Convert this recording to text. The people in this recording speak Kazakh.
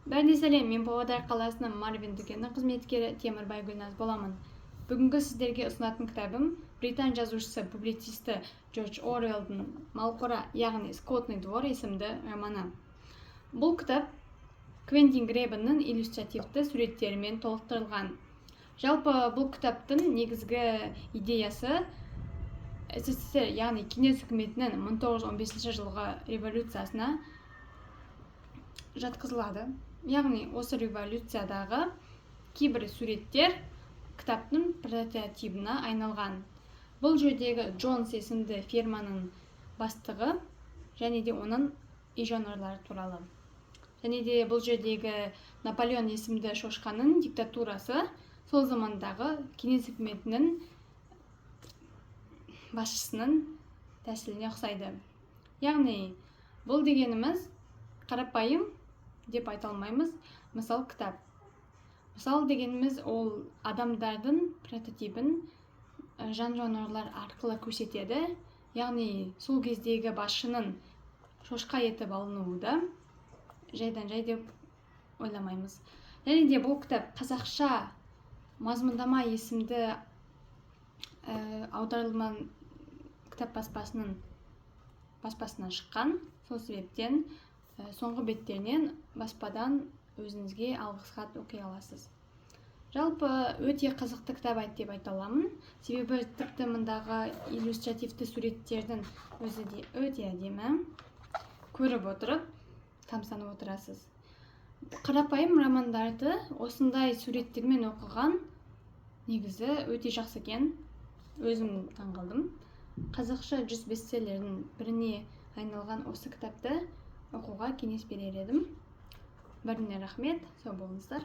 Бәріне сәлем, мен Павлодар қаласының Марвин дүкені қызметкері Темірбай Гүлназ боламын. Бүгінгі сіздерге ұсынатын кітабым британ жазушысы публицисті Джордж Оруэллдың «Малқора», яғни «Скотный двор» есімді романы. Бұл кітап Квентин Гребеннің иллюстративті суреттерімен толықтырылған. Жалпы бұл кітаптың негізгі идеясы СССР, яғни кеңес үкіметінің 1915 жылғы революциясына жатқызылады. Яғни осы революциядағы кейбір суреттер кітаптың прототипіне айналған. Бұл жердегі Джонс есімді ферманың бастығы және де оның үй жануарлары туралы. Және де бұл жердегі Наполеон есімді шошқаның диктатурасы сол замандағы кеңес үкіметінің басшысының тәсіліне ұқсайды. Яғни бұл дегеніміз қарапайым деп айта алмаймыз. Мысал кітап. Мысал дегеніміз ол адамдардың прототипін жан-жануарлар арқылы көрсетеді. Яғни сол кездегі басшының шошқа етіп алынуы да жайдан жай деп ойламаймыз. Және де бұл кітап қазақша мазмұндама есімді аударылған кітап баспасынан шыққан. Сол себептен соңғы беттерінен баспадан өзіңізге алғыс хат оқи аласыз. Жалпы өте қызықты кітап деп айта аламын. Себебі тіпті мұндағы иллюстративті суреттердің өзі де өте әдемі. Көріп отырып, тамсанып отырасыз. Қарапайым романдарды осындай суреттермен оқыған негізі өте жақсы екен. Өзім таңғалдым. Қазақша 100 бестселлердің біріне айналған осы кітапты оқуға кеңес берер едім. Бәріне рахмет, сау болыңыздар.